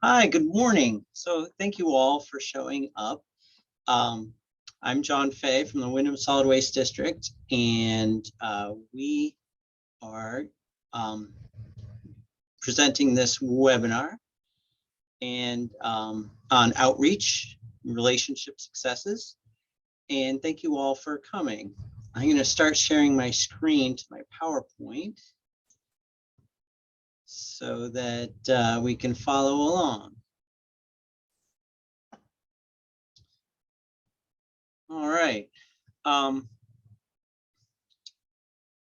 Hi, good morning. So thank you all for showing up. I'm John Fay from the Windham Solid Waste District, and we are presenting this webinar and on outreach, relationship successes. And thank you all for coming. I'm going to start sharing my screen to my PowerPoint so that we can follow along. All right.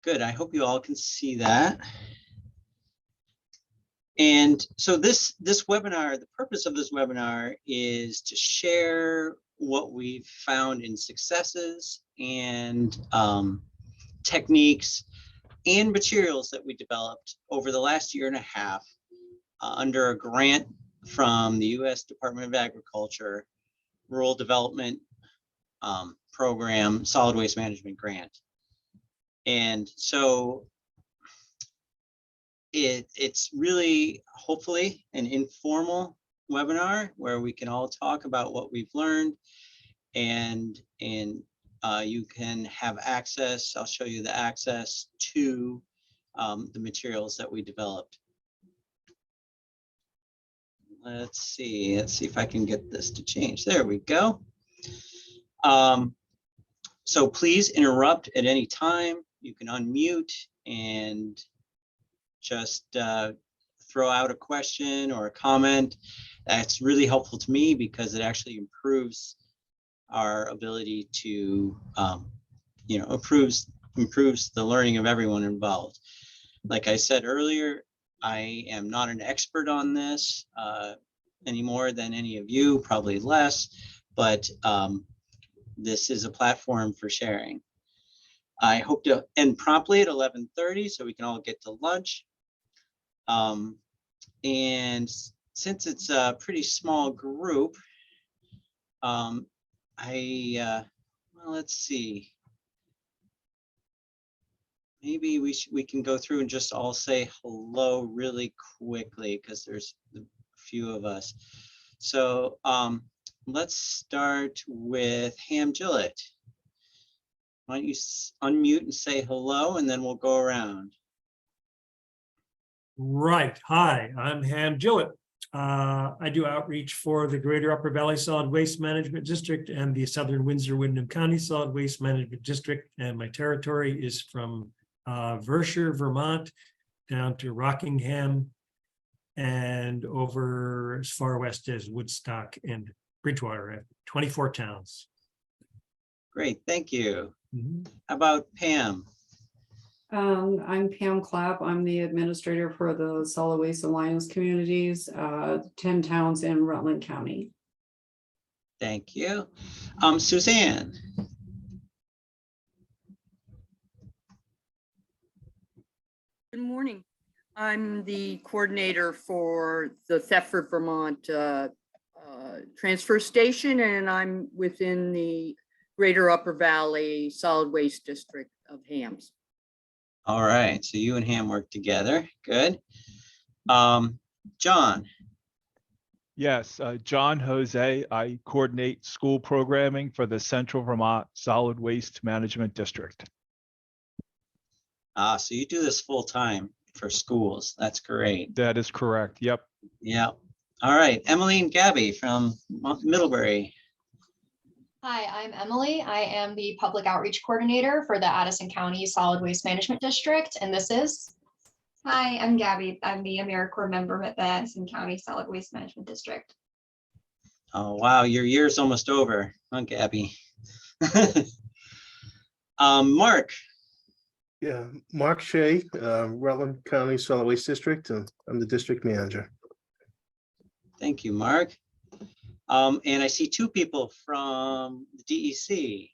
Good. I hope you all can see that. And so this webinar, the purpose of this webinar is to share what we've found in successes and techniques and materials that we developed over the last year and a half under a grant from the U.S. Department of Agriculture Rural Development Program Solid Waste Management Grant. And so it's really hopefully an informal webinar where we can all talk about what we've learned, and you can have access. I'll show you the access to the materials that we developed. Let's see if I can get this to change. There we go. So please interrupt at any time. You can unmute and just throw out a question or a comment. That's really helpful to me because it actually improves our ability to, improves the learning of everyone involved. Like I said earlier, I am not an expert on this any more than any of you, probably less, but this is a platform for sharing. I hope to end promptly at 11:30 so we can all get to lunch. And since it's a pretty small group, well, let's see. Maybe we can go through and just all say hello really quickly because there's a few of us. So let's start with Ham Gillett. Why don't you unmute and say hello, and then we'll go around. Right. Hi, I'm Ham Gillett. I do outreach for the Greater Upper Valley Solid Waste Management District and the Southern Windsor-Windham County Solid Waste Management District. And my territory is from Vershire, Vermont, down to Rockingham and over as far west as Woodstock and Bridgewater, 24 towns. Great, thank you. How about Pam? I'm Pam Clapp. I'm the administrator for the Solid Waste Alliance communities, 10 towns in Rutland County. Thank you. Suzanne. Good morning. I'm the coordinator for the Thetford, Vermont transfer station, and I'm within the Greater Upper Valley Solid Waste District of Hams. All right, so you and Ham work together. Good. John. Yes, John Jose. I coordinate school programming for the Central Vermont Solid Waste Management District. So you do this full time for schools. That's great. That is correct. Yep. Yeah. All right, Emily and Gabby from Middlebury. Hi, I'm Emily. I am the public outreach coordinator for the Addison County Solid Waste Management District, and this is. Hi, I'm Gabby. I'm the AmeriCorps member at the Addison County Solid Waste Management District. Oh, wow, your year's almost over, huh, Gabby? Mark. Yeah, Mark Shea, Rutland County Solid Waste District, and I'm the district manager. Thank you, Mark. And I see two people from the DEC.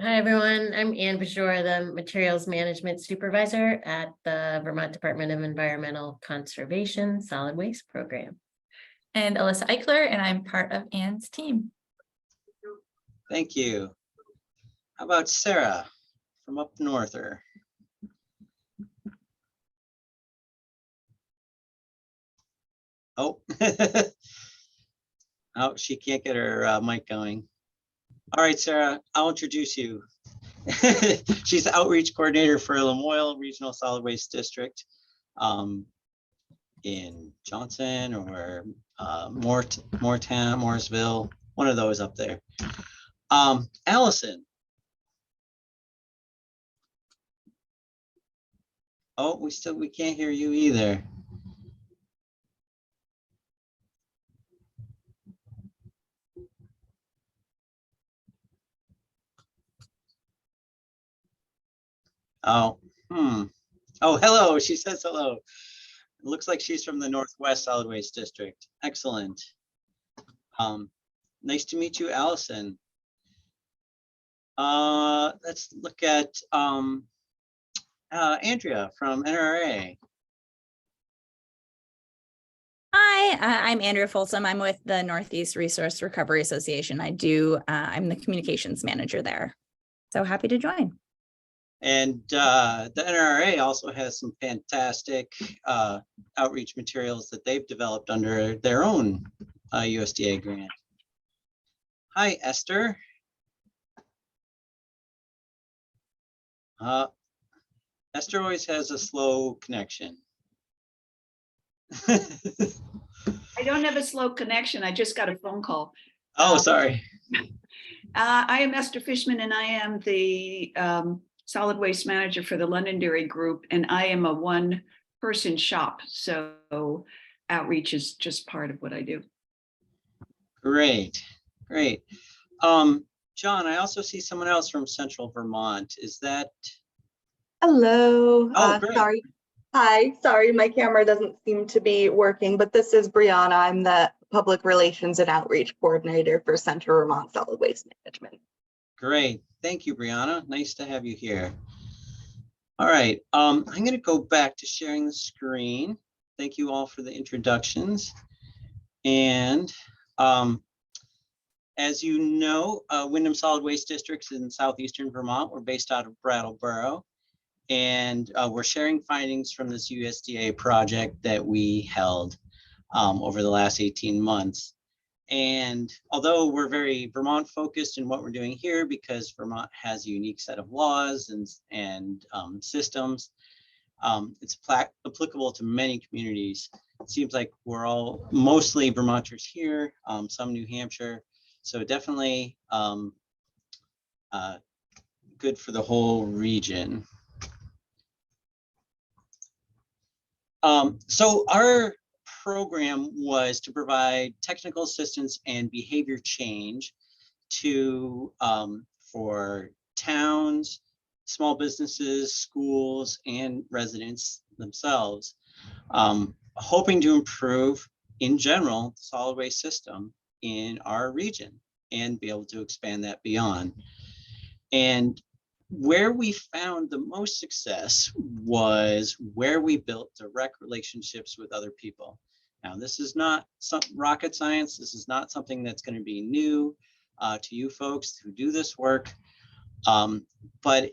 Hi, everyone. I'm Ann Bajor, the Materials Management Supervisor at the Vermont Department of Environmental Conservation Solid Waste Program. And Alyssa Eichler, and I'm part of Ann's team. Thank you. How about Sarah from up norther? Oh. Oh, she can't get her mic going. All right, Sarah, I'll introduce you. She's the outreach coordinator for Lamoille Regional Solid Waste District in Johnson or Moortown, Morrisville, one of those up there. Allison. Oh, we can't hear you either. Oh, Oh, hello. She says hello. It looks like she's from the Northwest Solid Waste District. Excellent. Nice to meet you, Allison. Let's look at Andrea from NRA. Hi, I'm Andrea Folsom. I'm with the Northeast Resource Recovery Association. I'm the communications manager there. So happy to join. And the NRA also has some fantastic outreach materials that they've developed under their own USDA grant. Hi, Esther. Esther always has a slow connection. I don't have a slow connection. I just got a phone call. Oh, sorry. I am Esther Fishman, and I am the solid waste manager for the Londonderry Group, and I am a one-person shop. So outreach is just part of what I do. Great, great. John, I also see someone else from Central Vermont. Is that? Hello. Oh, great. Sorry. Hi. Sorry, my camera doesn't seem to be working, but this is Brianna. I'm the Public Relations and Outreach Coordinator for Central Vermont Solid Waste Management. Great. Thank you, Brianna. Nice to have you here. All right. I'm going to go back to sharing the screen. Thank you all for the introductions. And as you know, Windham Solid Waste Districts in southeastern Vermont. We're based out of Brattleboro. And we're sharing findings from this USDA project that we held over the last 18 months. And although we're very Vermont focused in what we're doing here, because Vermont has a unique set of laws and systems, it's applicable to many communities. It seems like we're all mostly Vermonters here, some New Hampshire. So definitely good for the whole region. So our program was to provide technical assistance and behavior change to for towns, small businesses, schools, and residents themselves, hoping to improve in general the solid waste system in our region and be able to expand that beyond. And where we found the most success was where we built direct relationships with other people. Now, this is not some rocket science. This is not something that's going to be new to you folks who do this work. But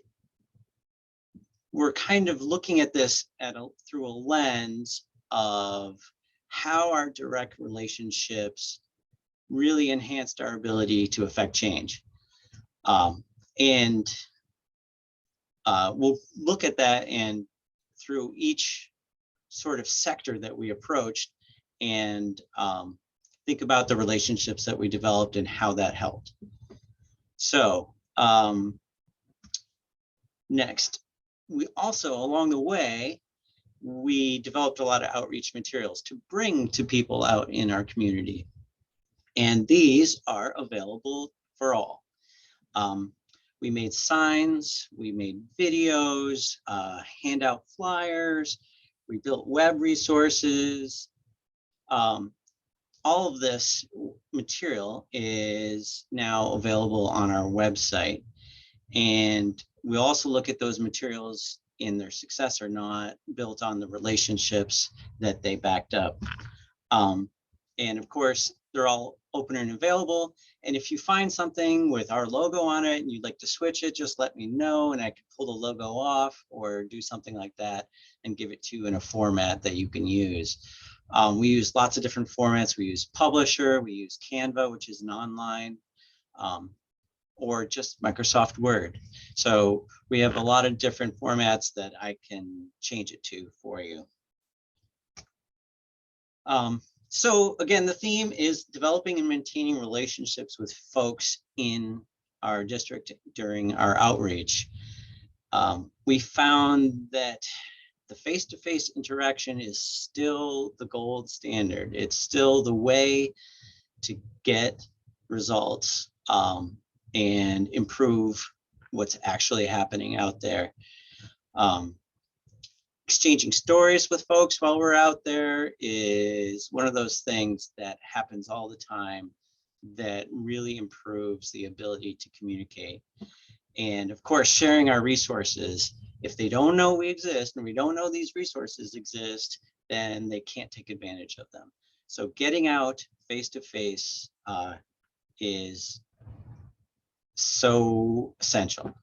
we're kind of looking at this through a lens of how our direct relationships really enhanced our ability to affect change. We'll look at that and through each sort of sector that we approached and think about the relationships that we developed and how that helped. So next, we also, along the way, we developed a lot of outreach materials to bring to people out in our community. And these are available for all. We made signs, we made videos, hand out flyers, we built web resources. All of this material is now available on our website. And we also look at those materials in their success or not, built on the relationships that they backed up. And of course, they're all open and available. And if you find something with our logo on it and you'd like to switch it, just let me know and I can pull the logo off or do something like that and give it to you in a format that you can use. We use lots of different formats. We use Publisher, we use Canva, which is an online, or just Microsoft Word. So we have a lot of different formats that I can change it to for you. So again, the theme is developing and maintaining relationships with folks in our district during our outreach. We found that the face-to-face interaction is still the gold standard. It's still the way to get results and improve what's actually happening out there. Exchanging stories with folks while we're out there is one of those things that happens all the time that really improves the ability to communicate. And of course, sharing our resources. If they don't know we exist and we don't know these resources exist, then they can't take advantage of them. So getting out face to face is so essential.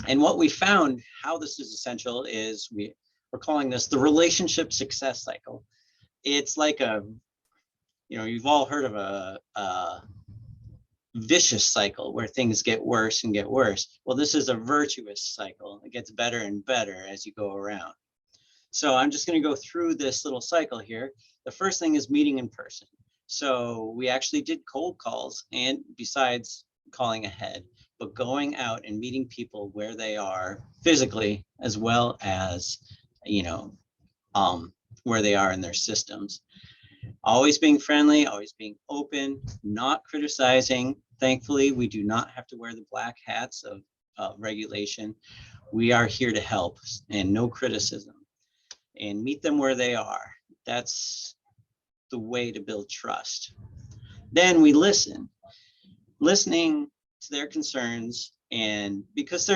And what we found, how this is essential, is we're calling this the relationship success cycle. It's like you've all heard of a vicious cycle where things get worse and get worse. Well, this is a virtuous cycle. It gets better and better as you go around. So I'm just going to go through this little cycle here. The first thing is meeting in person. So we actually did cold calls, and besides calling ahead, but going out and meeting people where they are physically, as well as, where they are in their systems. Always being friendly, always being open, not criticizing. Thankfully, we do not have to wear the black hats of regulation. We are here to help, and no criticism. And meet them where they are. That's the way to build trust. Then we listen. Listening to their concerns, and because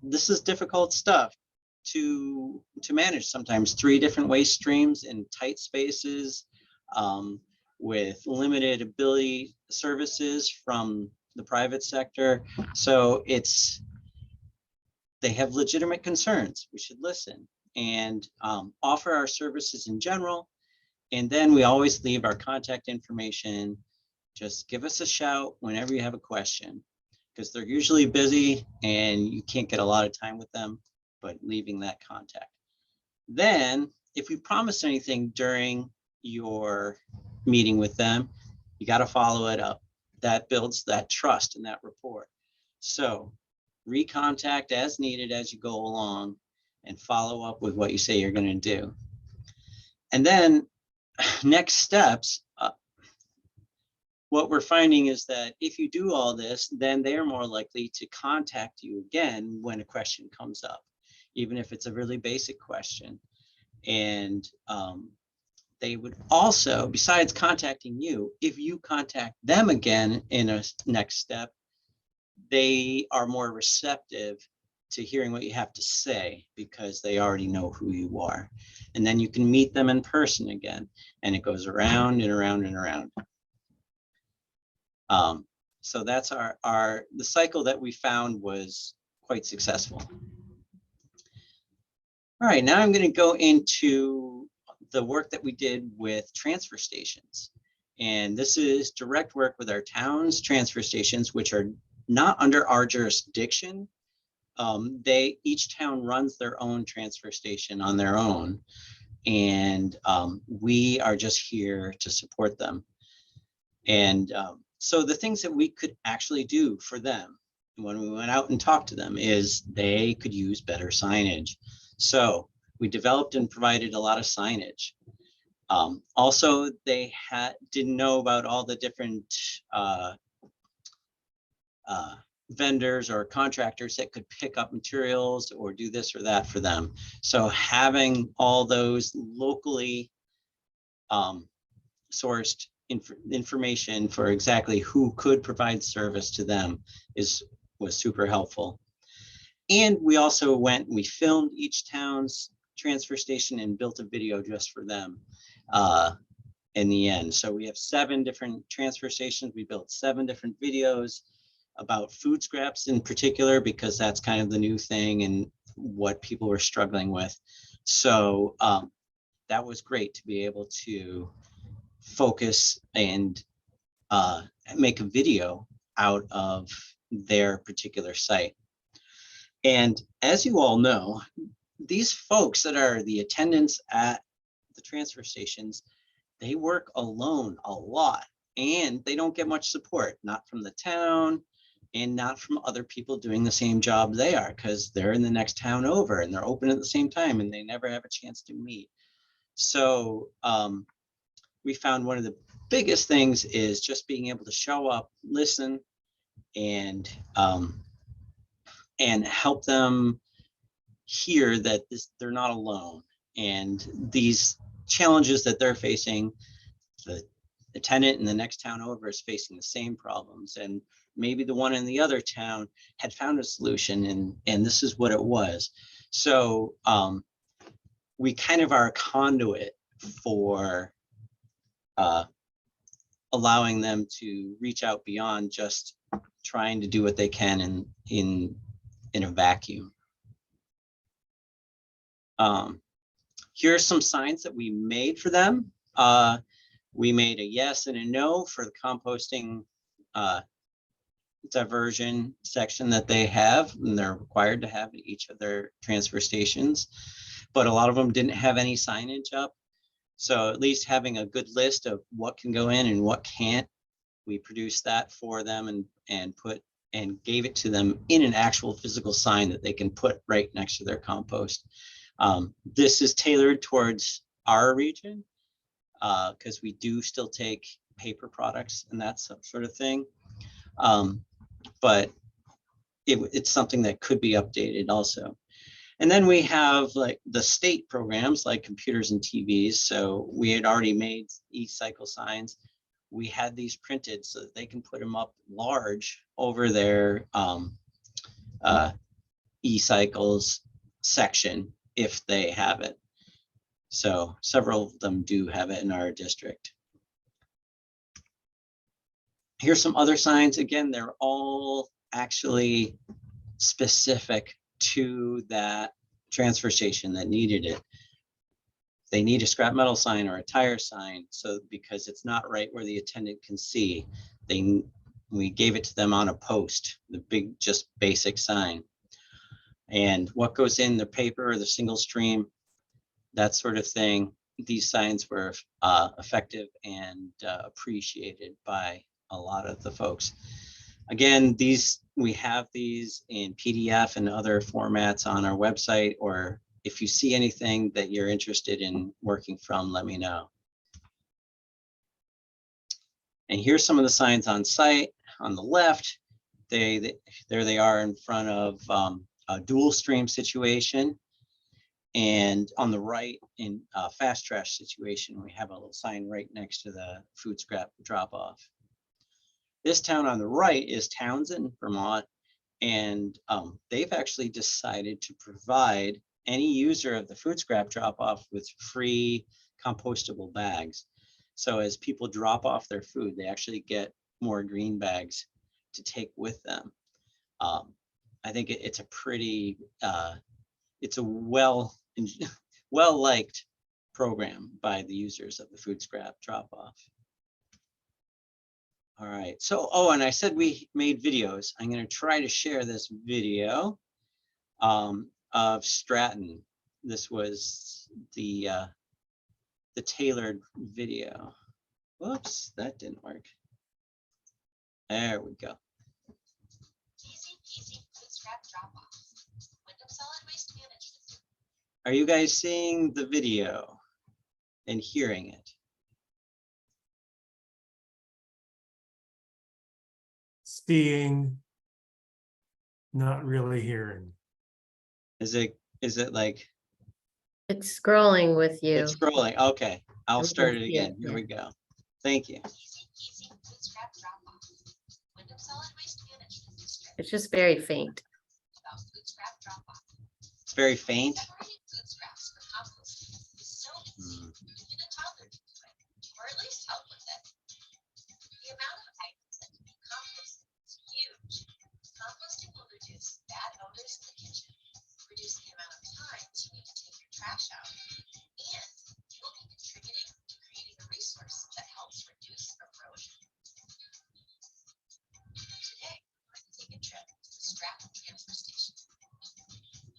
this is difficult stuff to manage sometimes. 3 different waste streams in tight spaces with limited ability services from the private sector. So they have legitimate concerns. We should listen and offer our services in general. And then we always leave our contact information. Just give us a shout whenever you have a question, because they're usually busy and you can't get a lot of time with them, but leaving that contact. Then if we promise anything during your meeting with them, you got to follow it up. That builds that trust and that rapport. So recontact as needed as you go along and follow up with what you say you're going to do. And then next steps, what we're finding is that if you do all this, then they are more likely to contact you again when a question comes up, even if it's a really basic question. And they would also, besides contacting you, if you contact them again in a next step, they are more receptive to hearing what you have to say because they already know who you are. And then you can meet them in person again, and it goes around and around and around. So that's the cycle that we found was quite successful. All right, now I'm going to go into the work that we did with transfer stations. And this is direct work with our town's transfer stations, which are not under our jurisdiction. Each town runs their own transfer station on their own. And we are just here to support them. And so the things that we could actually do for them when we went out and talked to them is they could use better signage. So we developed and provided a lot of signage. Also, they didn't know about all the different vendors or contractors that could pick up materials or do this or that for them. So having all those locally sourced information for exactly who could provide service to them was super helpful. And we also we filmed each town's transfer station and built a video just for them. in the end. So we have 7 different transfer stations. We built 7 different videos about food scraps in particular, because that's kind of the new thing and what people were struggling with. So that was great to be able to focus and make a video out of their particular site. And as you all know, these folks that are the attendants at the transfer stations, they work alone a lot, and they don't get much support, not from the town and not from other people doing the same job they are, because they're in the next town over and they're open at the same time and they never have a chance to meet. So we found one of the biggest things is just being able to show up, listen, and help them hear that they're not alone. And these challenges that they're facing, the tenant in the next town over is facing the same problems. And maybe the one in the other town had found a solution, and this is what it was. So we kind of are a conduit for allowing them to reach out beyond just trying to do what they can in a vacuum. Here are some signs that we made for them. We made a yes and a no for the composting diversion section that they have, and they're required to have at each of their transfer stations, but a lot of them didn't have any signage up. So at least having a good list of what can go in and what can't, we produced that for them and gave it to them in an actual physical sign that they can put right next to their compost. This is tailored towards our region, because we do still take paper products and that sort of thing. But it's something that could be updated also. And then we have like the state programs like computers and TVs. So we had already made e-cycle signs. We had these printed so that they can put them up large over their e-cycles section if they have it. So several of them do have it in our district. Here's some other signs. Again, they're all actually specific to that transfer station that needed it. They need a scrap metal sign or a tire sign, so because it's not right where the attendant can see, we gave it to them on a post, the big, just basic sign. And what goes in the paper or the single stream, that sort of thing. These signs were effective and appreciated by a lot of the folks. Again, we have these in PDF and other formats on our website, or if you see anything that you're interested in working from, let me know. And here's some of the signs on site. On the left, there they are in front of a dual stream situation. And on the right, in a fast trash situation, we have a little sign right next to the food scrap drop off. This town on the right is Townsend, Vermont, and they've actually decided to provide any user of the food scrap drop off with free compostable bags. So as people drop off their food, they actually get more green bags to take with them. I think it's a pretty, it's a well-liked program by the users of the food scrap drop off. All right, so, oh, and I said we made videos. I'm going to try to share this video of Stratton. This was the tailored video. Whoops, that didn't work. There we go. Easy peasy food scrap drop off. Windham Solid Waste Management. Are you guys seeing the video and hearing it? Seeing, not really hearing. Is it like It's scrolling with you. it's scrolling? Okay, I'll We start can it see it, again. Here yeah. we go. Thank you. It's just very faint. It's very faint. wash out. And you'll be contributing to creating a resource that helps reduce erosion. Today, we're going to take a trip to the Stratton transfer station.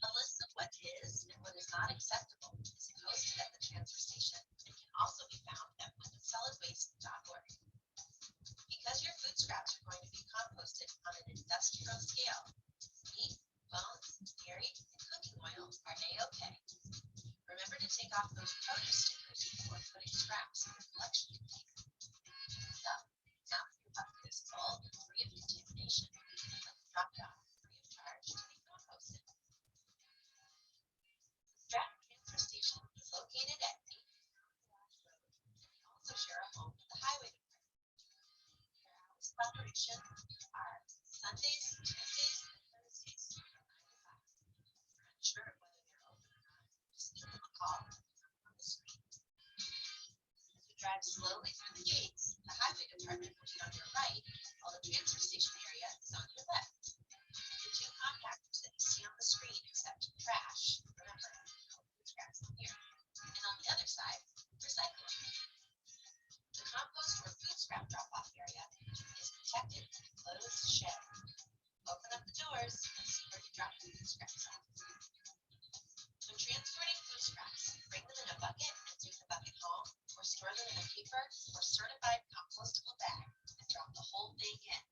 A list of what is and what is not acceptable is posted at the transfer station and can also be found at windhamsolidwaste.org. Because your food scraps are going to be composted on an industrial scale, meat, bones, dairy, and cooking oil are A-OK. Remember to take off those produce stickers before putting scraps in your collection container. So, now that your bucket is full and free of contamination, let's drop it off free of charge to be composted. The Stratton transfer station is located at 8 Road, and they also share a home with the highway department. Their hours of operation are Sundays, Tuesdays, and Thursdays from 9 to 5. If you're unsure of whether they're open or not, just give them a call on the screen. As you drive slowly through the gates, the highway department will be on your right, while the transfer station area is on your left. The two compactors that you see on the screen accept trash. Remember, food scraps in here. And on the other side, recycling. The compost or food scrap drop-off area is protected in a closed shed. Open up the doors and see where you drop your food scraps off. When transporting food scraps, bring them in a bucket and take the bucket home, or store them in a paper or certified compostable bag and drop the whole thing in.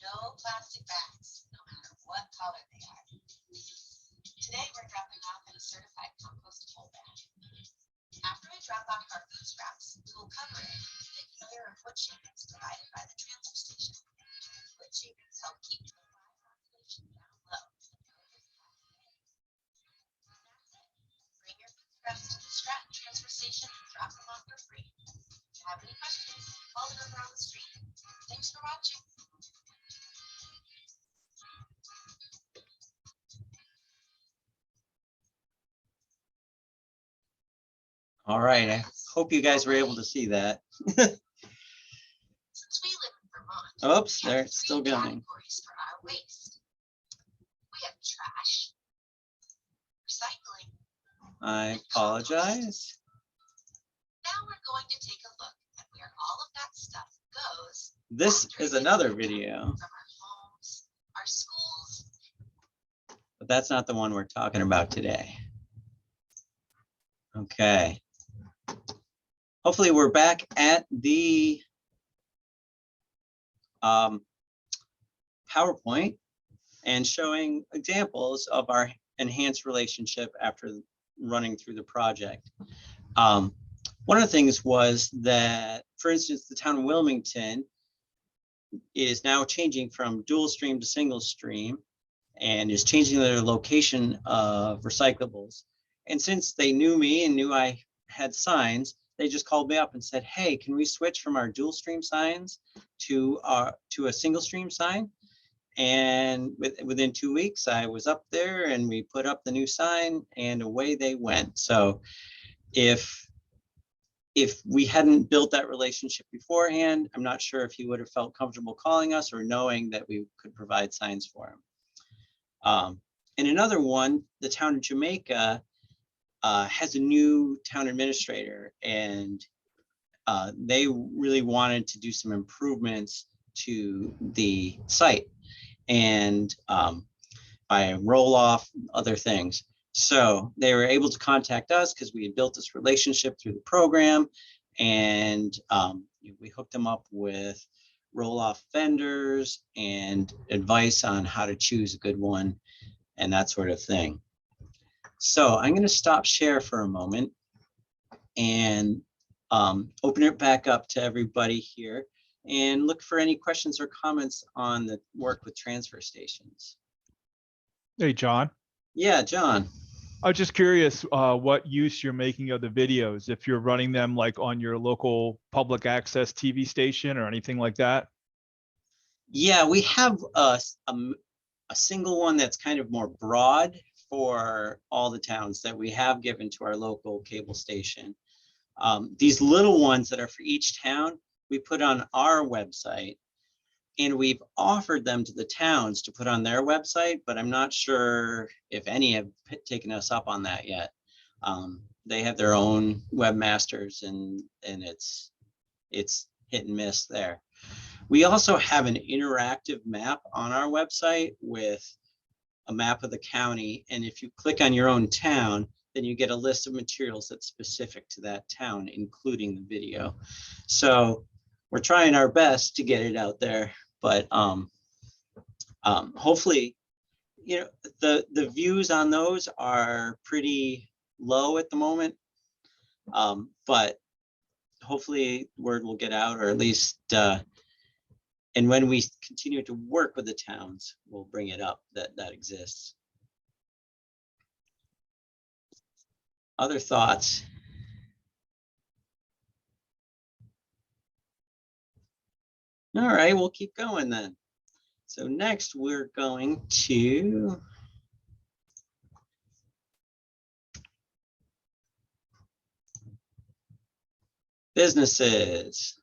No plastic bags, no matter what color they are. Today, we're dropping off in a certified compostable bag. After we drop off our food scraps, we will cover it with a thick layer of wood shavings provided by the transfer station. Wood shavings help keep the fly population down low. That's it. Bring your food scraps to the Stratton transfer station and drop them off for free. If you have any questions, call the number on the screen. Thanks for watching. All right, I hope you guys were able to see that. Since we live in Vermont, Oops, we have there it's still three going. categories for our waste. We have trash, recycling. I apologize. Now we're going to take a look at where all of that stuff goes. This after is it's another taken video, From our homes, our schools. but that's not the one we're talking about today. Okay. Hopefully we're back at the PowerPoint and showing examples of our enhanced relationship after running through the project. One of the things was that, for instance, the town of Wilmington is now changing from dual stream to single stream and is changing their location of recyclables. And since they knew me and knew I had signs, they just called me up and said, hey, can we switch from our dual stream signs to a single stream sign? And within 2 weeks, I was up there and we put up the new sign and away they went. So if we hadn't built that relationship beforehand, I'm not sure if he would have felt comfortable calling us or knowing that we could provide signs for him. And another one, the town of Jamaica has a new town administrator, and they really wanted to do some improvements to the site and by roll off other things. So they were able to contact us because we had built this relationship through the program, and we hooked them up with roll off vendors and advice on how to choose a good one and that sort of thing. So I'm going to stop share for a moment and open it back up to everybody here and look for any questions or comments on the work with transfer stations. Hey, John. Yeah, John. I was just curious what use you're making of the videos, if you're running them like on your local public access TV station or anything like that. Yeah, we have a single one that's kind of more broad for all the towns that we have given to our local cable station. These little ones that are for each town, we put on our website, and we've offered them to the towns to put on their website, but I'm not sure if any have taken us up on that yet. They have their own webmasters, and it's hit and miss there. We also have an interactive map on our website with a map of the county. And if you click on your own town, then you get a list of materials that's specific to that town, including the video. So we're trying our best to get it out there, but hopefully, you know, the views on those are pretty low at the moment. But hopefully word will get out, or at least, and when we continue to work with the towns, we'll bring it up that exists. Other thoughts? All right, we'll keep going then. So next we're going to businesses.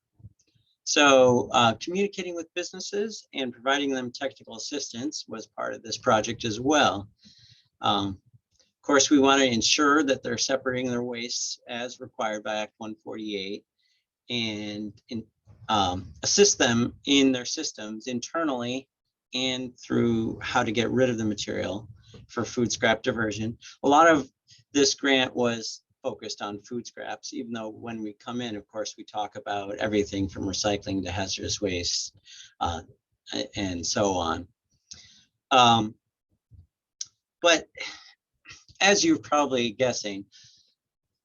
So communicating with businesses and providing them technical assistance was part of this project as well. Of course, we want to ensure that they're separating their wastes as required by Act 148 and assist them in their systems internally and through how to get rid of the material for food scrap diversion. A lot of this grant was focused on food scraps, even though when we come in, of course, we talk about everything from recycling to hazardous waste and so on. But as you're probably guessing,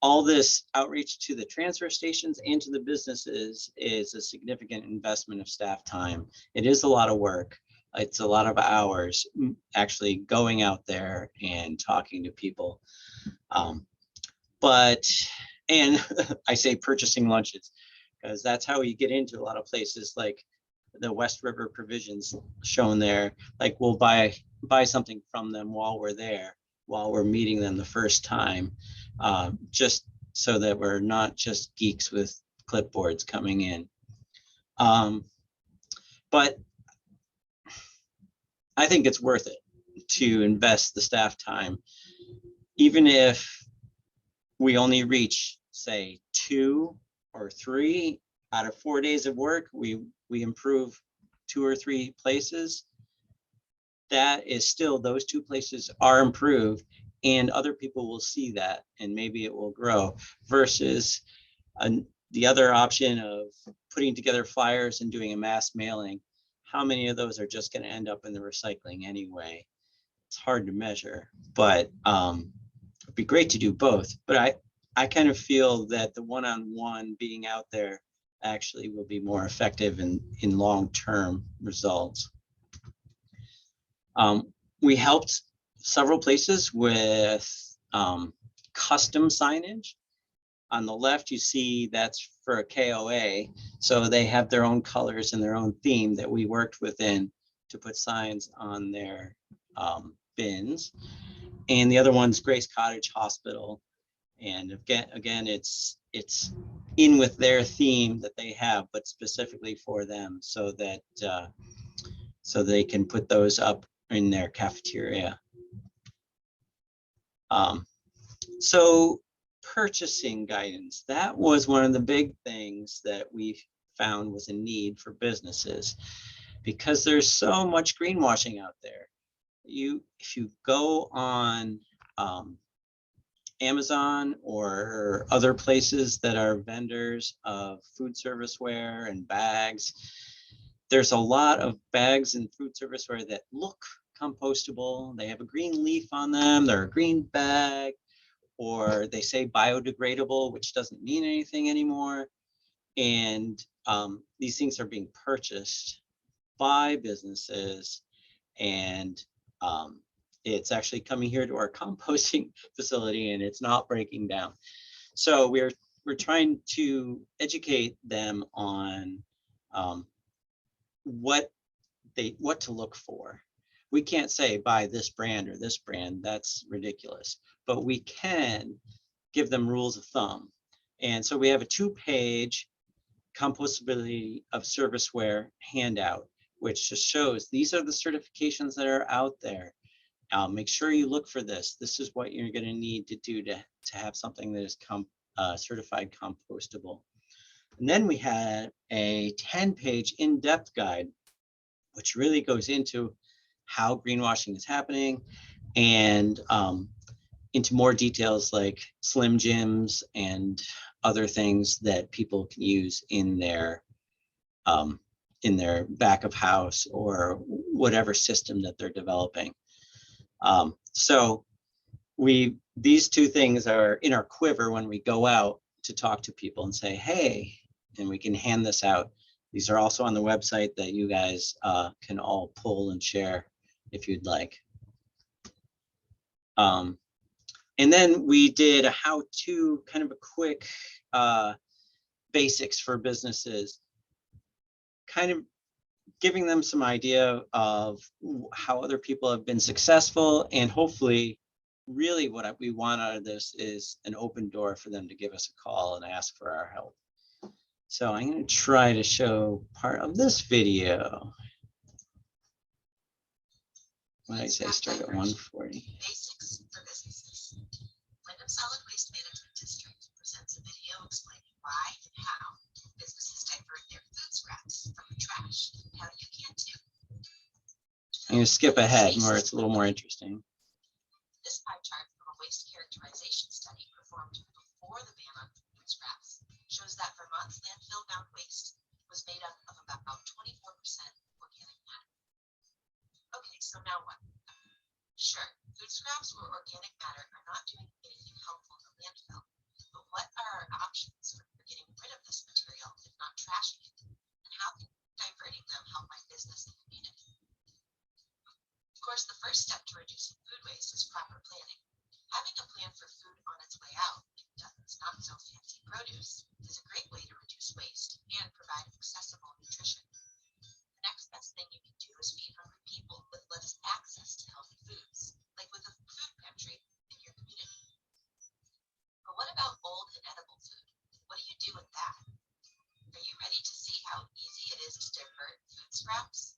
all this outreach to the transfer stations and to the businesses is a significant investment of staff time. It is a lot of work. It's a lot of hours actually going out there and talking to people. And I say purchasing lunches, because that's how you get into a lot of places like the West River Provisions shown there. Like we'll buy something from them while we're there, while we're meeting them the first time, just so that we're not just geeks with clipboards coming in. But I think it's worth it to invest the staff time, even if we only reach, say, 2 or 3 out of 4 days of work, we improve 2 or 3 places. That is still, those 2 places are improved, and other people will see that, and maybe it will grow, versus the other option of putting together flyers and doing a mass mailing. How many of those are just going to end up in the recycling anyway? It's hard to measure, but it'd be great to do both. But I kind of feel that the one-on-one being out there actually will be more effective in long-term results. We helped several places with custom signage. On the left, you see that's for a KOA. So they have their own colors and their own theme that we worked within to put signs on their bins. And the other one's Grace Cottage Hospital. And again, it's in with their theme that they have, but specifically for them, so that so they can put those up in their cafeteria. So purchasing guidance, that was one of the big things that we found was a need for businesses, because there's so much greenwashing out there. If you go on Amazon or other places that are vendors of food serviceware and bags, there's a lot of bags and food serviceware that look compostable. They have a green leaf on them, they're a green bag, or they say biodegradable, which doesn't mean anything anymore. And these things are being purchased by businesses, and it's actually coming here to our composting facility, and it's not breaking down. So we're trying to educate them on what to look for. We can't say buy this brand or this brand, that's ridiculous, but we can give them rules of thumb. And so we have a 2-page compostability of serviceware handout, which just shows these are the certifications that are out there. Make sure you look for this. This is what you're going to need to do to have something that is certified compostable. And then we had a 10-page in-depth guide, which really goes into how greenwashing is happening and into more details like Slim Jims and other things that people can use in their back of house or whatever system that they're developing. So these two things are in our quiver when we go out to talk to people and say, hey, and we can hand this out. These are also on the website that you guys can all pull and share if you'd like. And then we did a how-to, kind of a quick basics for businesses, kind of giving them some idea of how other people have been successful, and hopefully really what we want out of this is an open door for them to give us a call and ask for our help. So I'm going to try to show part of this video. What did I say? Start at 1:40. Basics for businesses. Windham Solid Waste Management District presents a video explaining why and how businesses divert their food scraps from the trash, and how you can too. I'm going to skip ahead where it's a little more interesting. This pie chart from a waste characterization study performed before the ban on food scraps shows that Vermont's landfill-bound waste was made up of about 24% organic matter. Okay, so now what? Sure, food scraps or organic matter are not doing anything helpful in the landfill, but what are our options for getting rid of this material if not trashing it? And how can diverting them help my business and community? Of course, the first step to reducing food waste is proper planning. Having a plan for food on its way out, like Dutton's not so fancy produce, is a great way to reduce waste and provide accessible nutrition. The next best thing you can do is feed hungry people with less access to healthy foods, like with a food pantry in your community. But what about old and edible food? What do you do with that? Are you ready to see how easy it is to divert food scraps?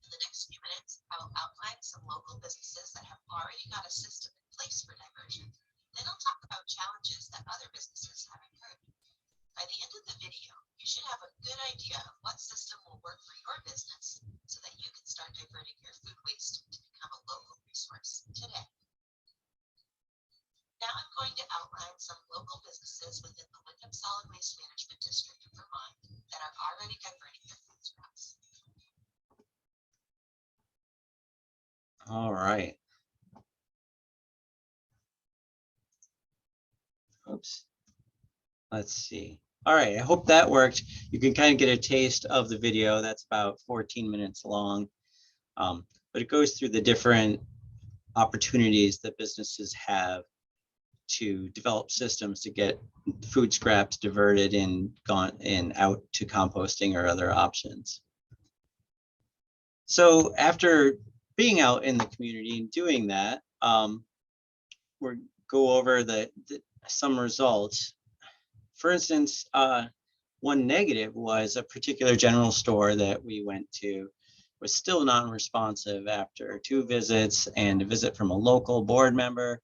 In the next few minutes, I will outline some local businesses that have already got a system in place for diversion. Then I'll talk about challenges that other businesses have incurred. By the end of the video, you should have a good idea of what system will work for your business so that you can start diverting your food waste to become a local resource today. Now I'm going to outline some local businesses within the Windham Solid Waste Management District of Vermont that are already diverting their food scraps. All right. Oops. Let's see. All right, I hope that worked. You can kind of get a taste of the video. That's about 14 minutes long, but it goes through the different opportunities that businesses have to develop systems to get food scraps diverted and gone and out to composting or other options. So after being out in the community and doing that, we'll go over some results. For instance, one negative was a particular general store that we went to was still non-responsive after 2 visits and a visit from a local board member.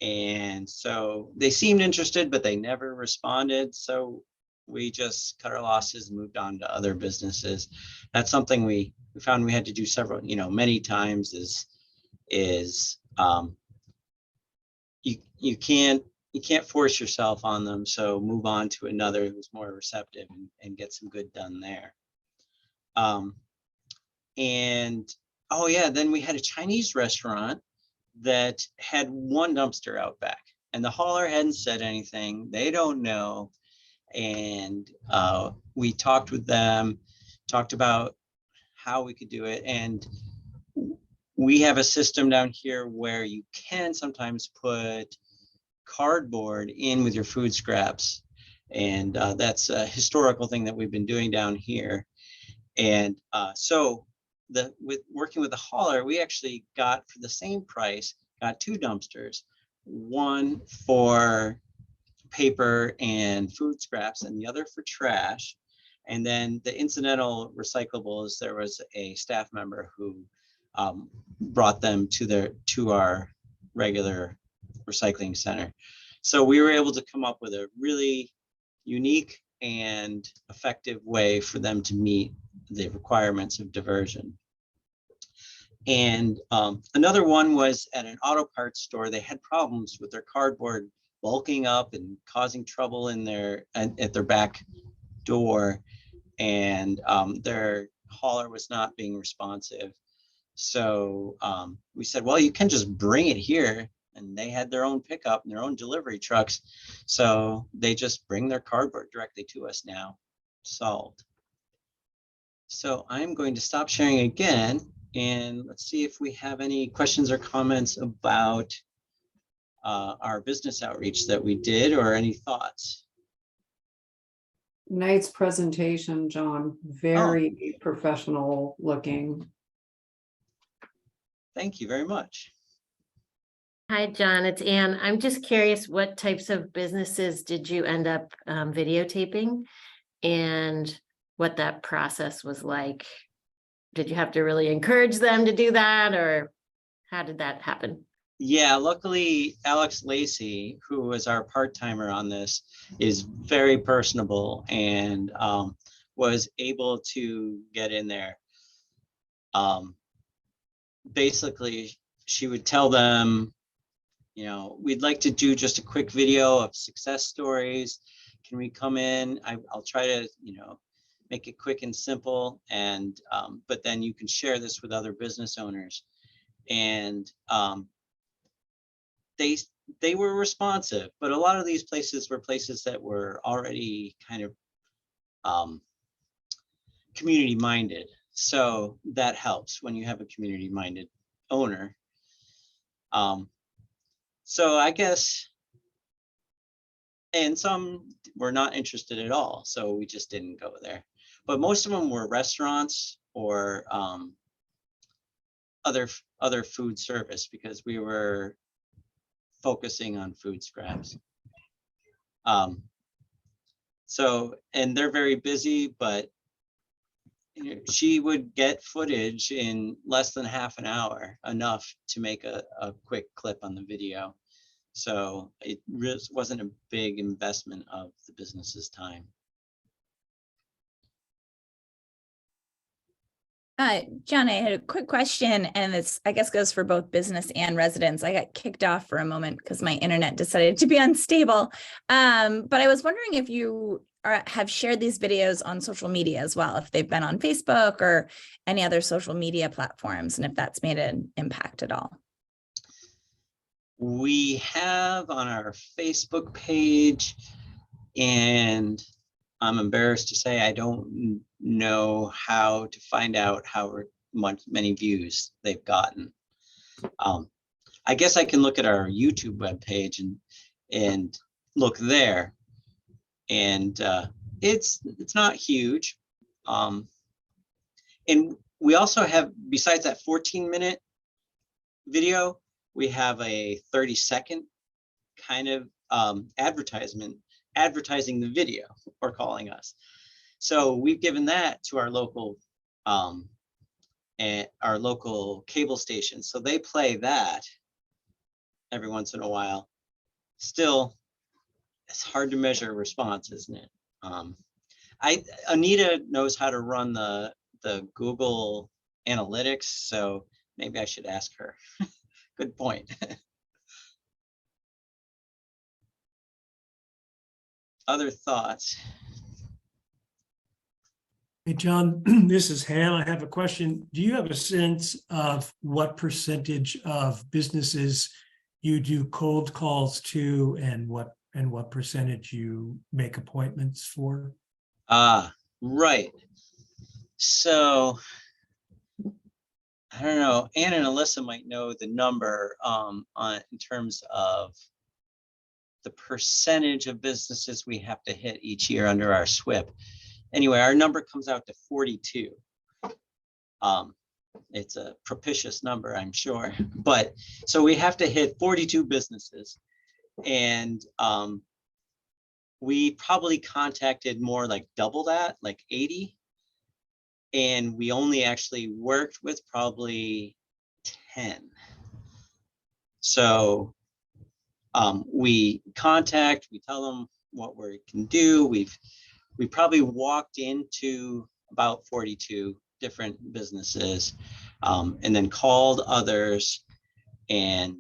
And so they seemed interested, but they never responded. So we just cut our losses and moved on to other businesses. That's something we found we had to do many times is you can't force yourself on them. So move on to another who's more receptive and get some good done there. And oh yeah, then we had a Chinese restaurant that had 1 dumpster out back, and the hauler hadn't said anything. They don't know. And we talked with them, talked about how we could do it. And we have a system down here where you can sometimes put cardboard in with your food scraps. And that's a historical thing that we've been doing down here. And so with working with the hauler, we actually got, for the same price, got 2 dumpsters, one for paper and food scraps and the other for trash. And then the incidental recyclables, there was a staff member who brought them to our regular recycling center. So we were able to come up with a really unique and effective way for them to meet the requirements of diversion. And another one was at an auto parts store. They had problems with their cardboard bulking up and causing trouble in at their back door, and their hauler was not being responsive. So we said, well, you can just bring it here. And they had their own pickup and their own delivery trucks. So they just bring their cardboard directly to us now. Solved. So I'm going to stop sharing again. And let's see if we have any questions or comments about our business outreach that we did, or any thoughts. Nice presentation, John. Very professional looking. Thank you very much. Hi, John, it's Ann. I'm just curious, what types of businesses did you end up videotaping, and what that process was like? Did you have to really encourage them to do that, or how did that happen? Yeah, luckily, Alex Lacey, who was our part-timer on this, is very personable and was able to get in there. Basically, she would tell them, you know, we'd like to do just a quick video of success stories. Can we come in? I'll try to, you know, make it quick and simple. And, but then you can share this with other business owners. And they were responsive, but a lot of these places were places that were already kind of community minded. So that helps when you have a community minded owner. So I guess, and some were not interested at all, so we just didn't go there. But most of them were restaurants or other food service, because we were focusing on food scraps. So, and they're very busy, but you know, she would get footage in less than half an hour, enough to make a quick clip on the video. So it really wasn't a big investment of the business's time. John, I had a quick question, and it's, I guess, goes for both business and residents. I got kicked off for a moment because my internet decided to be unstable. But I was wondering if you have shared these videos on social media as well, if they've been on Facebook or any other social media platforms, and if that's made an impact at all. We have on our Facebook page, and I'm embarrassed to say I don't know how to find out how many views they've gotten. I guess I can look at our YouTube webpage and look there, and it's not huge. And we also have, besides that 14-minute video, we have a 30-second kind of advertising the video, or calling us. So we've given that to our local cable stations. So they play that every once in a while. Still, it's hard to measure response, isn't it? Anita knows how to run the Google Analytics, so maybe I should ask her. Good point. Other thoughts? Hey, John, this is Ham. I have a question. Do you have a sense of what percentage of businesses you do cold calls to, and what percentage you make appointments for? Right. So I don't know, Ann and Alyssa might know the number in terms of the percentage of businesses we have to hit each year under our SWIP. Anyway, our number comes out to 42. It's a propitious number, I'm sure. But so we have to hit 42 businesses, and we probably contacted more like double that, like 80. And we only actually worked with probably 10. So we contact, we tell them what we can do. We probably walked into about 42 different businesses, and then called others, and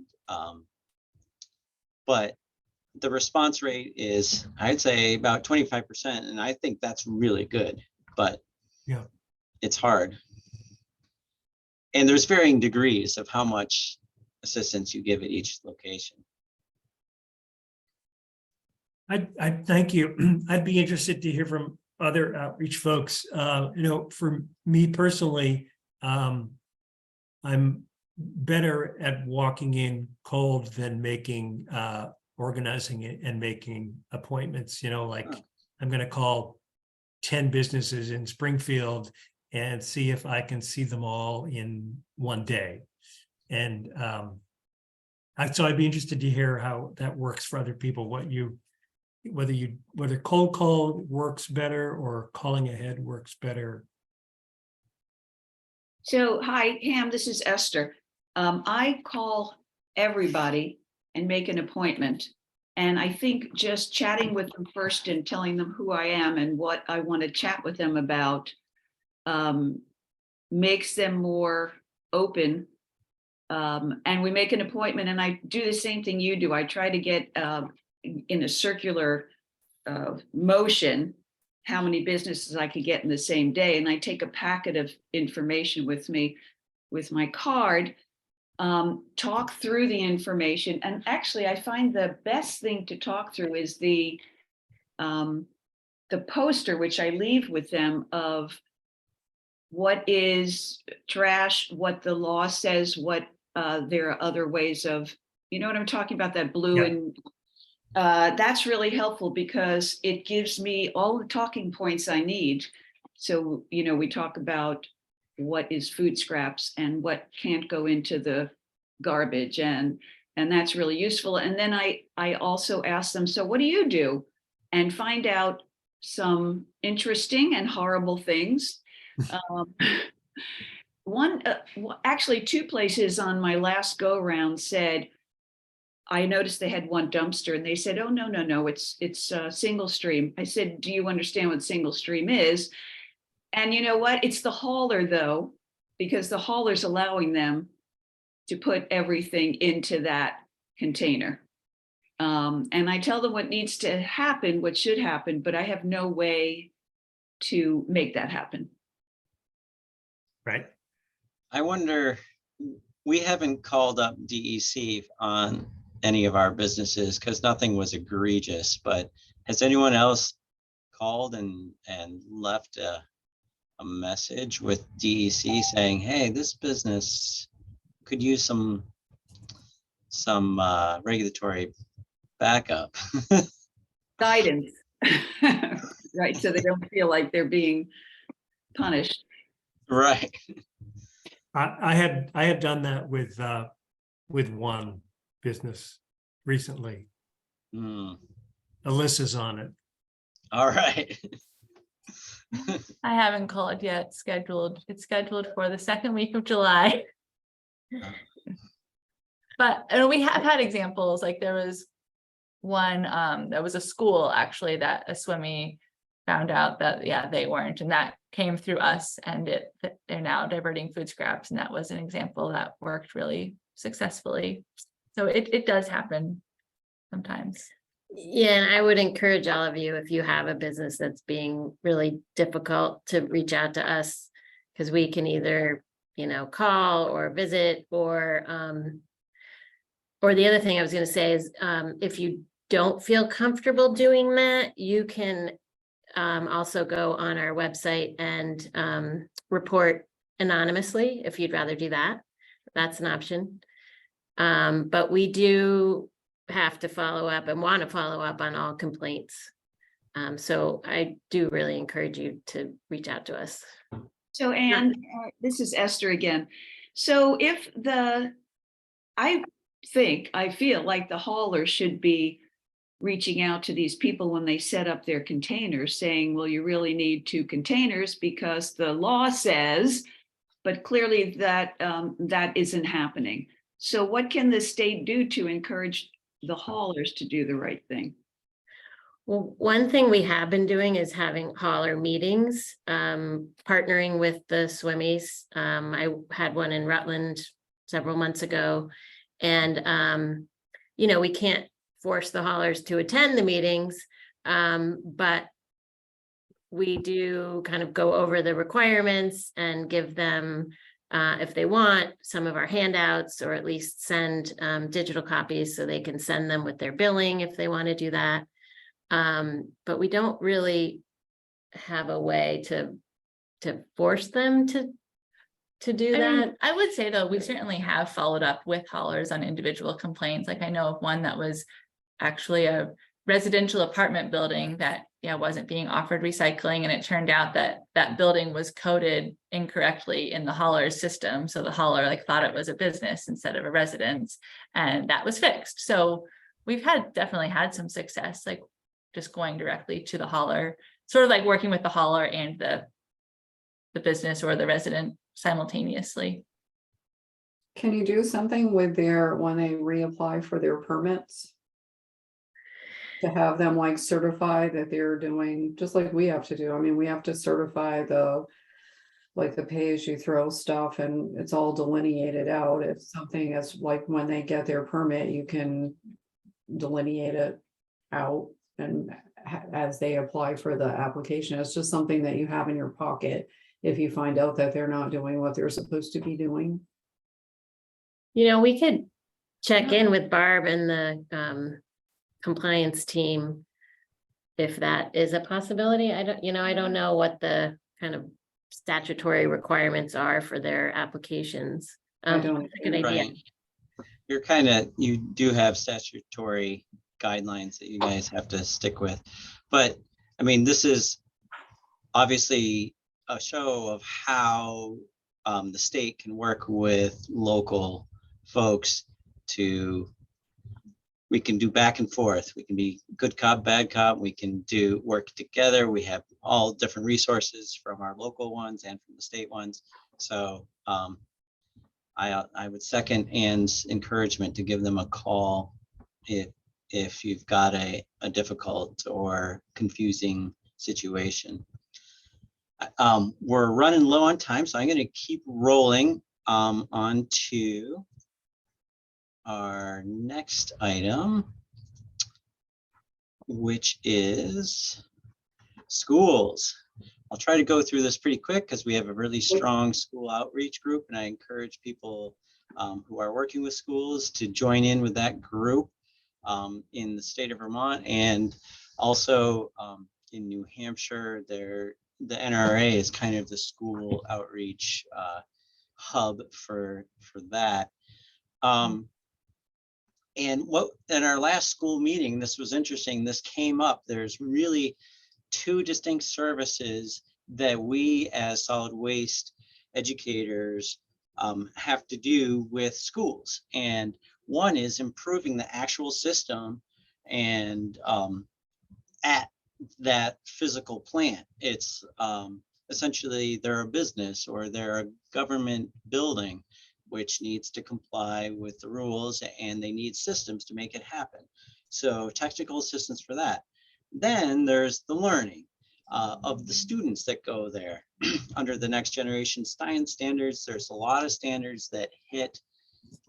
but the response rate is, I'd say, about 25%, and I think that's really good, but Yeah. it's hard. And there's varying degrees of how much assistance you give at each location. I thank you. I'd be interested to hear from other outreach folks. For me personally, I'm better at walking in cold than organizing it and making appointments. Like I'm going to call 10 businesses in Springfield and see if I can see them all in one day. And so I'd be interested to hear how that works for other people, whether cold call works better or calling ahead works better. So, hi, Pam, this is Esther. I call everybody and make an appointment. And I think just chatting with them first and telling them who I am and what I want to chat with them about makes them more open. And we make an appointment, and I do the same thing you do. I try to get in a circular motion how many businesses I could get in the same day. And I take a packet of information with me with my card, talk through the information. And actually, I find the best thing to talk through is the poster, which I leave with them, of what is trash, what the law says, what there are other ways of, you know what I'm talking about, that blue. Yeah. And that's really helpful because it gives me all the talking points I need. So, we talk about what is food scraps and what can't go into the garbage, and that's really useful. And then I also ask them, so what do you do? And find out some interesting and horrible things. Actually, two places on my last go round said, I noticed they had one dumpster, and they said, oh, no, it's single stream. I said, do you understand what single stream is? And you know what? It's the hauler, though, because the hauler's allowing them to put everything into that container. And I tell them what needs to happen, what should happen, but I have no way to make that happen. Right. I wonder, we haven't called up DEC on any of our businesses because nothing was egregious, but has anyone else called and left a message with DEC saying, hey, this business could use some regulatory backup? Guidance, right? So they don't feel like they're being punished. Right. I had done that with one business recently. Alyssa's on it. All right. I haven't called yet. It's scheduled for the second week of July. But we have had examples, like there was one, there was a school actually that a SWIMI found out that, yeah, they weren't, and that came through us, and they're now diverting food scraps, and that was an example that worked really successfully. So it does happen sometimes. Yeah, and I would encourage all of you, if you have a business that's being really difficult, to reach out to us, because we can either, call or visit, or the other thing I was going to say is, if you don't feel comfortable doing that, you can also go on our website and report anonymously if you'd rather do that. That's an option. But we do have to follow up and want to follow up on all complaints. So I do really encourage you to reach out to us. So, Anne, this is Esther again. So I feel like the hauler should be reaching out to these people when they set up their containers, saying, well, you really need 2 containers because the law says but clearly that isn't happening. So what can the state do to encourage the haulers to do the right thing? Well, one thing we have been doing is having hauler meetings, partnering with the Swimmies. I had one in Rutland several months ago. And, you know, we can't force the haulers to attend the meetings, but we do kind of go over the requirements and give them, if they want, some of our handouts, or at least send digital copies so they can send them with their billing if they want to do that. But we don't really have a way to force them to do I that. mean, I would say though, we certainly have followed up with haulers on individual complaints. Like I know of one that was actually a residential apartment building that wasn't being offered recycling, and it turned out that that building was coded incorrectly in the hauler's system. So the hauler like thought it was a business instead of a residence, and that was fixed. So we've definitely had some success, like just going directly to the hauler, sort of like working with the hauler and the business or the resident simultaneously. Can you do something with when they reapply for their permits? To have them like certify that they're doing, just like we have to do. I mean, we have to certify the pay as you throw stuff, and it's all delineated out. If something is like when they get their permit, you can delineate it out, and as they apply for the application, it's just something that you have in your pocket if you find out that they're not doing what they're supposed to be doing. You know, we could check in with Barb and the compliance team if that is a possibility. I don't know what the kind of statutory requirements are for their applications. I don't. That's a good idea. Right. You do have statutory guidelines that you guys have to stick with. But I mean, this is obviously a show of how the state can work with local folks we can do back and forth. We can be good cop, bad cop. We can work together. We have all different resources from our local ones and from the state ones. So I would second Ann's encouragement to give them a call if you've got a difficult or confusing situation. We're running low on time, so I'm going to keep rolling on to our next item, which is schools. I'll try to go through this pretty quick because we have a really strong school outreach group, and I encourage people who are working with schools to join in with that group in the state of Vermont, and also in New Hampshire. The NRA is kind of the school outreach hub for that. And in our last school meeting, this was interesting. This came up. There's really two distinct services that we as solid waste educators have to do with schools. And one is improving the actual system and at that physical plant. It's essentially they're a business or they're a government building which needs to comply with the rules, and they need systems to make it happen. So technical assistance for that. Then there's the learning of the students that go there. Under the Next Generation Science standards, there's a lot of standards that hit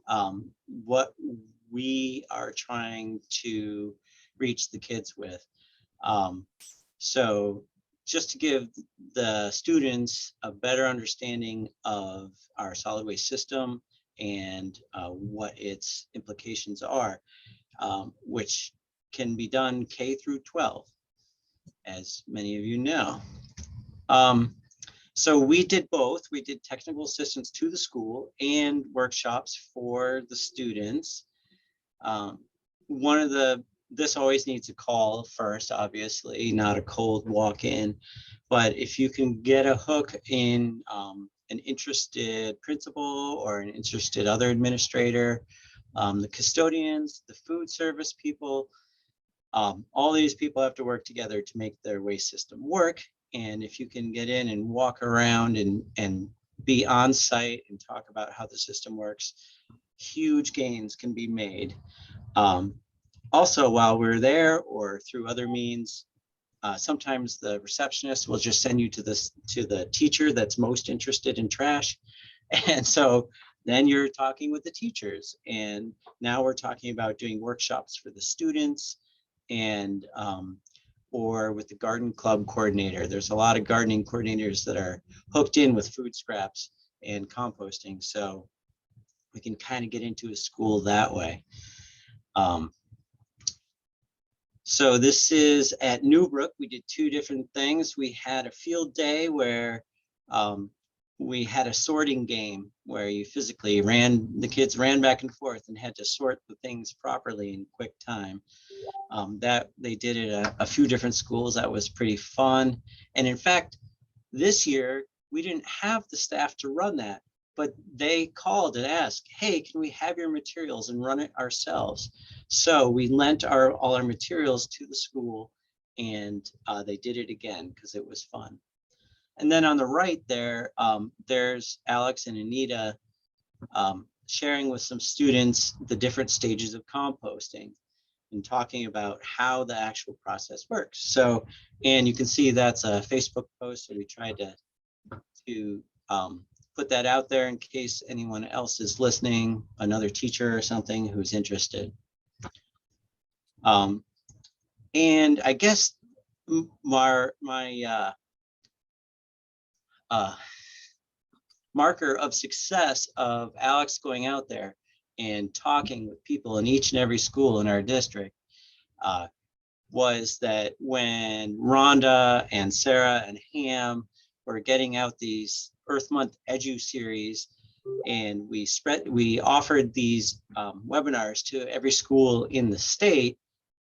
what we are trying to reach the kids with. So just to give the students a better understanding of our solid waste system and what its implications are, which can be done K through 12, as many of you know. So we did both. We did technical assistance to the school and workshops for the students. This always needs a call first, obviously, not a cold walk-in. But if you can get a hook in an interested principal or an interested other administrator, the custodians, the food service people, all these people have to work together to make their waste system work. And if you can get in and walk around and be on site and talk about how the system works, huge gains can be made. Also, while we're there or through other means, sometimes the receptionist will just send you to the teacher that's most interested in trash. And so then you're talking with the teachers. And now we're talking about doing workshops for the students and or with the garden club coordinator. There's a lot of gardening coordinators that are hooked in with food scraps and composting. So we can kind of get into a school that way. So this is at Newbrook. We did two different things. We had a field day where we had a sorting game where you physically the kids ran back and forth and had to sort the things properly in quick time. That they did it at a few different schools. That was pretty fun. And in fact, this year, we didn't have the staff to run that, but they called and asked, hey, can we have your materials and run it ourselves? So we lent all our materials to the school, and they did it again because it was fun. And then on the right there, there's Alex and Anita sharing with some students the different stages of composting and talking about how the actual process works. So, and you can see that's a Facebook post, so we tried to put that out there in case anyone else is listening, another teacher or something who's interested. And I guess my marker of success of Alex going out there and talking with people in each and every school in our district was that when Rhonda and Sarah and Ham were getting out these Earth Month Edu series, and we offered these webinars to every school in the state,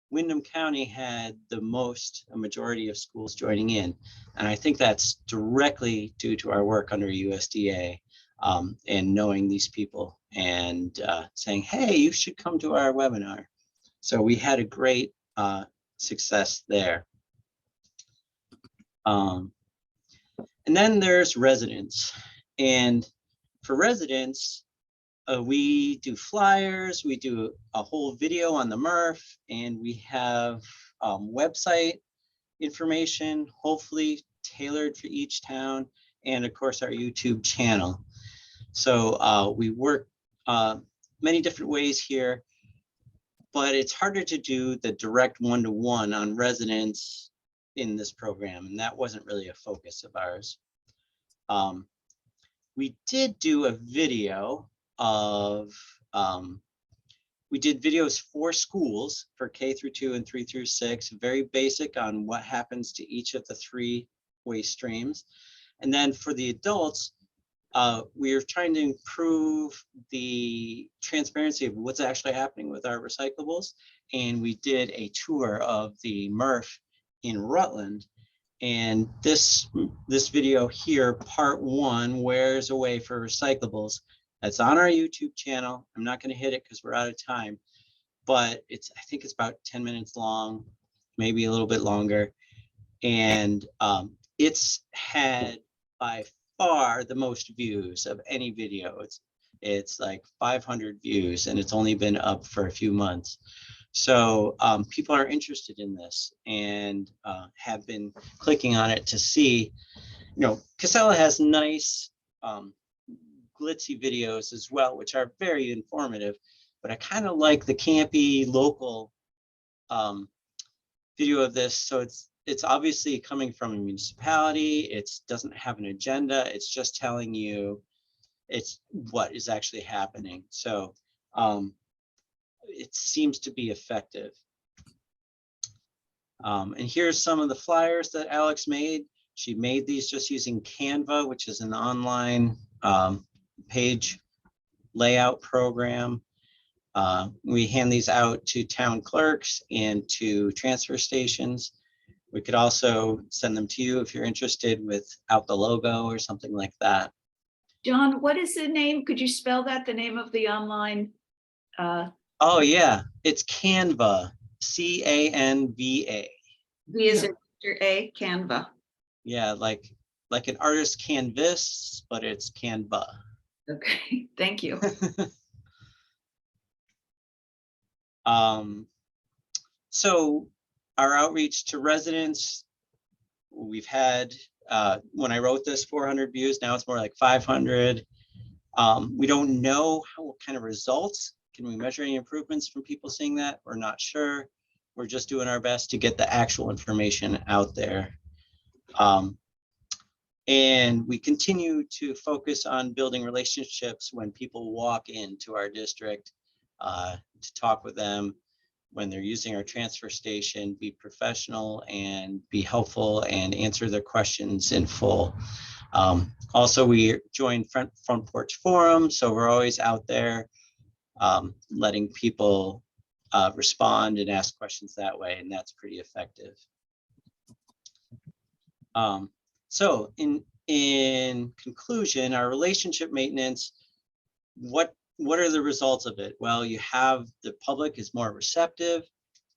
Windham County had a majority of schools joining in. And I think that's directly due to our work under USDA and knowing these people and saying, hey, you should come to our webinar. So we had a great success there. And then there's residents. And for residents, we do flyers, we do a whole video on the MRF, and we have website information, hopefully tailored for each town, and of course our YouTube channel. So we work many different ways here, but it's harder to do the direct one-to-one on residents in this program, and that wasn't really a focus of ours. We did do a video of, we did videos for schools for K-2 and 3-6, very basic on what happens to each of the 3 waste streams. And then for the adults, we are trying to improve the transparency of what's actually happening with our recyclables. And we did a tour of the MRF in Rutland. And this video here, part 1, where's a way for recyclables, that's on our YouTube channel. I'm not going to hit it because we're out of time, but I think it's about 10 minutes long, maybe a little bit longer. And it's had by far the most views of any video. It's like 500 views, and it's only been up for a few months. So people are interested in this and have been clicking on it to see, Casella has nice glitzy videos as well, which are very informative, but I kind of like the campy local video of this. So it's obviously coming from a municipality. It doesn't have an agenda. It's just telling you it's what is actually happening. So it seems to be effective. And here's some of the flyers that Alex made. She made these just using Canva, which is an online page layout program. We hand these out to town clerks and to transfer stations. We could also send them to you if you're interested without the logo or something like that. John, what is the name? Could you spell that, the name of the online? Oh yeah, it's Canva, C-A-N-V-A. V is in Victor A, Canva. Yeah, like like an artist canvas, but it's Canva. Okay, thank you. So our outreach to residents, we've had, when I wrote this, 400 views. Now it's more like 500. We don't know what kind of results. Can we measure any improvements from people seeing that? We're not sure. We're just doing our best to get the actual information out there. And we continue to focus on building relationships when people walk into our district, to talk with them when they're using our transfer station, be professional and be helpful and answer their questions in full. Also, we joined Front Porch Forum, so we're always out there letting people respond and ask questions that way, and that's pretty effective. So in conclusion, our relationship maintenance, what are the results of it? Well, you have the public is more receptive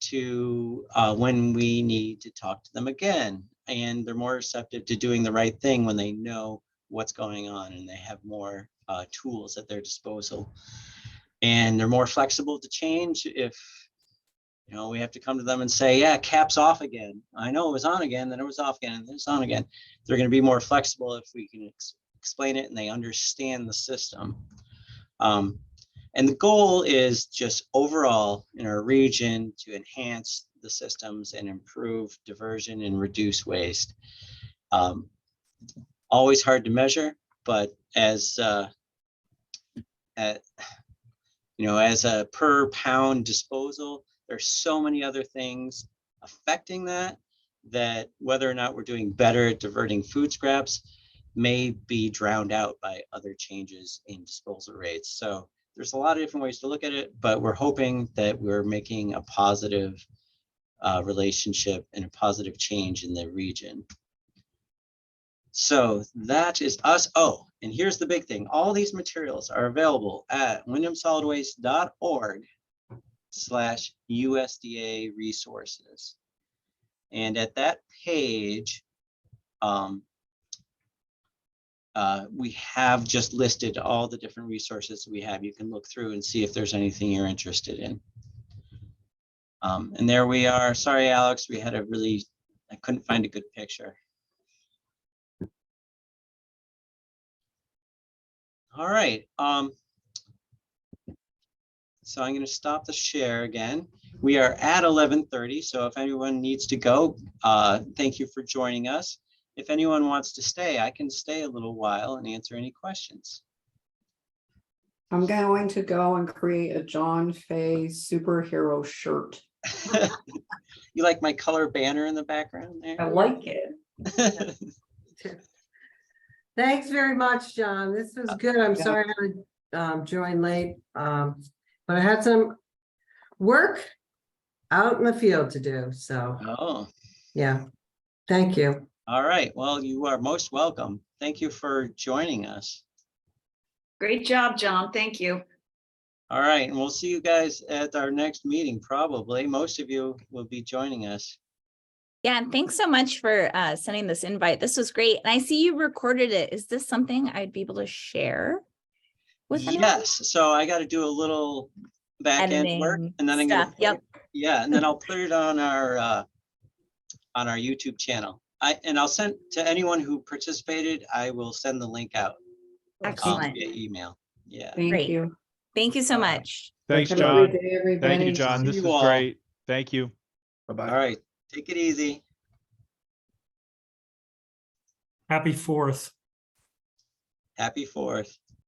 to when we need to talk to them again, and they're more receptive to doing the right thing when they know what's going on and they have more tools at their disposal. And they're more flexible to change if, you know, we have to come to them and say, yeah, cap's off again. I know it was on again, then it was off again, and then it's on again. They're going to be more flexible if we can explain it and they understand the system. And the goal is just overall in our region to enhance the systems and improve diversion and reduce waste. Always hard to measure, but as you know, as a per pound disposal, there's so many other things affecting that whether or not we're doing better at diverting food scraps may be drowned out by other changes in disposal rates. So there's a lot of different ways to look at it, but we're hoping that we're making a positive relationship and a positive change in the region. So that is us. Oh, and here's the big thing. All these materials are available at windhamsolidwaste.org/USDA resources. And at that page, we have just listed all the different resources we have. You can look through and see if there's anything you're interested in. And there we are. Sorry, Alex, I couldn't find a good picture. All right. So I'm going to stop the share again. We are at 11:30. So if anyone needs to go, thank you for joining us. If anyone wants to stay, I can stay a little while and answer any questions. I'm going to go and create a John Fay superhero shirt. You like my color banner in the background there? I like it. Thanks very much, John. This was good. I'm sorry I had to join late, but I had some work out in the field to do. So, yeah, thank you. All right. Well, you are most welcome. Thank you for joining us. Great job, John. Thank you. All right. And we'll see you guys at our next meeting, probably. Most of you will be joining us. Yeah, and thanks so much for sending this invite. This was great. And I see you recorded it. Is this something I'd be able to share with anyone? Yes. So I got to do a little back end work, and then I'm going to, and then I'll put it on our YouTube channel. And I'll send to anyone who participated. I will send the link out. Excellent. Via email. Yeah. Thank you. Thank you so much. Thanks, Have a John. good day, everybody. Thank you, John. This See you was all. great. Thank you. Bye-bye. All right. Take it easy. Happy 4th. Happy 4th.